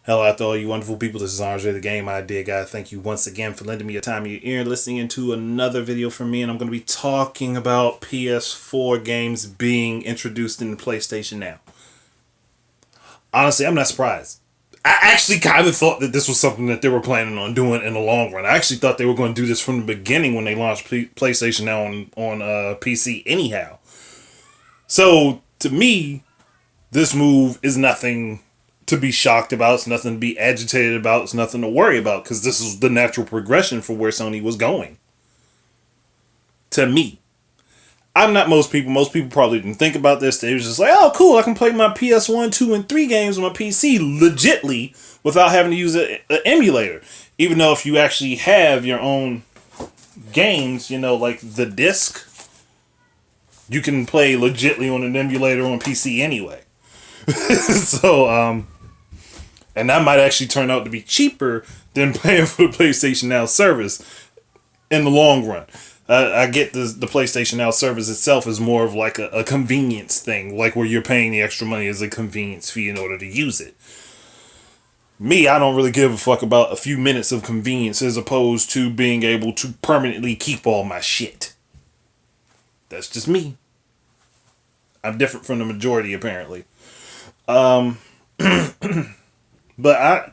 Hello out to all you wonderful people. This is Andre the Game Idea Guy. Thank you once again for lending me your time and your ear and listening into another video from me. And I'm going to be talking about PS4 games being introduced in the PlayStation Now. Honestly, I'm not surprised. I actually kind of thought that this was something that they were planning on doing in the long run. I actually thought they were going to do this from the beginning when they launched PlayStation Now on PC anyhow. So, to me, this move is nothing to be shocked about. It's nothing to be agitated about. It's nothing to worry about because this is the natural progression for where Sony was going. To me, I'm not most people. Most people probably didn't think about this. They was just like, oh, cool, I can play my PS1, 2, and 3 games on my PC legitly without having to use an emulator. Even though if you actually have your own games, like the disc, you can play legitly on an emulator on PC anyway. So, and that might actually turn out to be cheaper than paying for the PlayStation Now service in the long run. I get the PlayStation Now service itself is more of like a convenience thing, like where you're paying the extra money as a convenience fee in order to use it. Me, I don't really give a fuck about a few minutes of convenience as opposed to being able to permanently keep all my shit. That's just me. I'm different from the majority, apparently. But I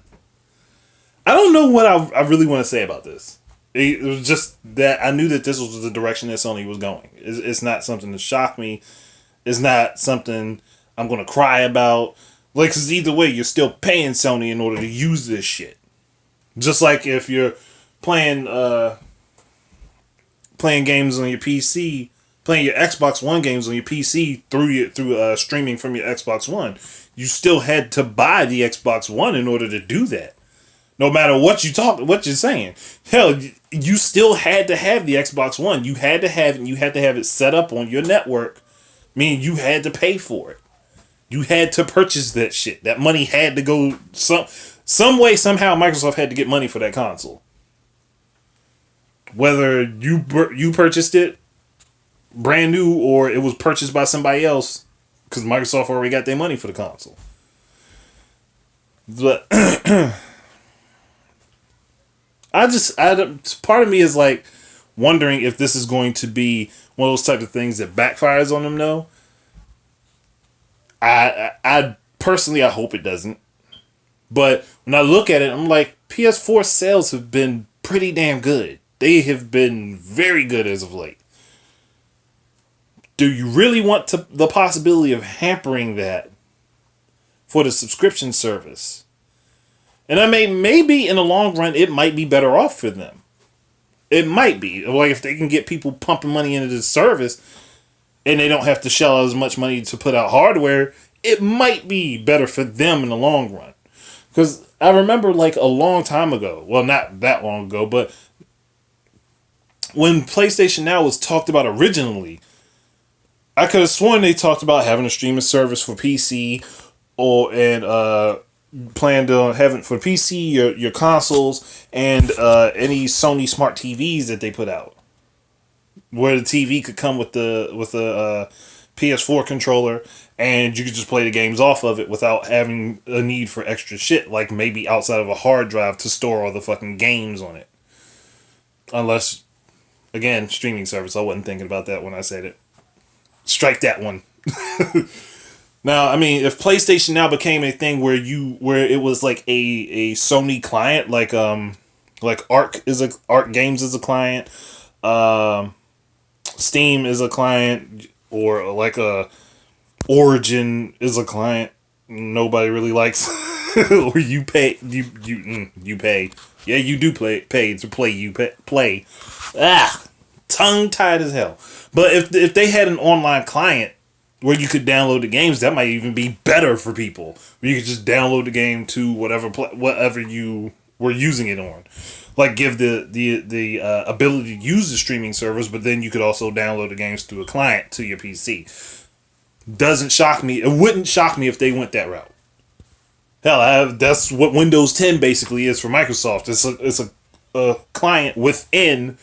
don't know what I really want to say about this. It was just that I knew that this was the direction that Sony was going. It's not something to shock me. It's not something I'm going to cry about. Like, cause either way, you're still paying Sony in order to use this shit. Just like if you're playing playing games on your PC, playing your Xbox One games on your PC through streaming from your Xbox One, you still had to buy the Xbox One in order to do that. No matter what you're saying, hell, you still had to have the Xbox One. You had to have it. And you had to have it set up on your network. Meaning you had to pay for it. You had to purchase that shit. That money had to go some way somehow. Microsoft had to get money for that console. Whether you purchased it brand new or it was purchased by somebody else, because Microsoft already got their money for the console. But part of me is like wondering if this is going to be one of those type of things that backfires on them. Though, I personally I hope it doesn't. But when I look at it, I'm like, PS4 sales have been pretty damn good. They have been very good as of late. Do you really want the possibility of hampering that for the subscription service? And maybe in the long run, it might be better off for them. It might be. Like, if they can get people pumping money into the service and they don't have to shell out as much money to put out hardware, it might be better for them in the long run. Because I remember, like, a long time ago, well, not that long ago, but when PlayStation Now was talked about originally, I could have sworn they talked about having a streaming service for PC and planned on having for PC, your consoles, and any Sony smart TVs that they put out, where the TV could come with the PS4 controller, and you could just play the games off of it without having a need for extra shit, like maybe outside of a hard drive to store all the fucking games on it. Unless, again, streaming service. I wasn't thinking about that when I said it. Strike that one. Now, I mean, if PlayStation Now became a thing where it was like a Sony client, like Arc Games is a client, Steam is a client, or like a Origin is a client. Nobody really likes, or you pay. Yeah, you do pay to play. Play. Tongue tied as hell. But if they had an online client where you could download the games, that might even be better for people. Where you could just download the game to whatever you were using it on. Like, give the ability to use the streaming service, but then you could also download the games through a client to your PC. Doesn't shock me. It wouldn't shock me if they went that route. Hell, that's what Windows 10 basically is for Microsoft. It's a client within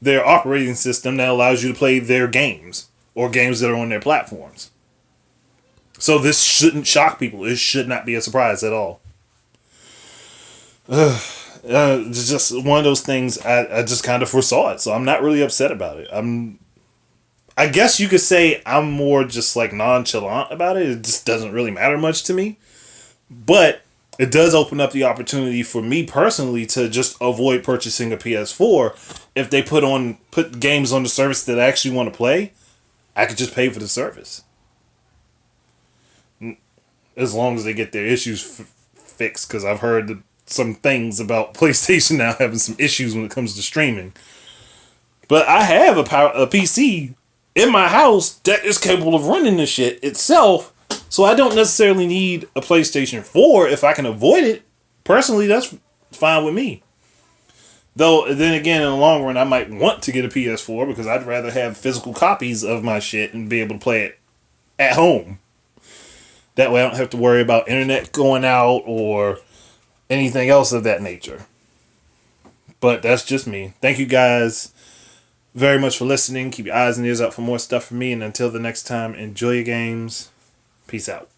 their operating system that allows you to play their games or games that are on their platforms. So this shouldn't shock people. It should not be a surprise at all. It's just one of those things. I just kind of foresaw it, so I'm not really upset about it. I guess you could say I'm more just like nonchalant about it. It just doesn't really matter much to me. But it does open up the opportunity for me personally to just avoid purchasing a PS4 if they put games on the service that I actually want to play. I could just pay for the service as long as they get their issues fixed. Because I've heard some things about PlayStation now having some issues when it comes to streaming. But I have a PC in my house that is capable of running the shit itself. So I don't necessarily need a PlayStation 4 if I can avoid it. Personally, that's fine with me. Though, then again, in the long run, I might want to get a PS4 because I'd rather have physical copies of my shit and be able to play it at home. That way I don't have to worry about internet going out or anything else of that nature. But that's just me. Thank you guys very much for listening. Keep your eyes and ears out for more stuff from me. And until the next time, enjoy your games. Peace out.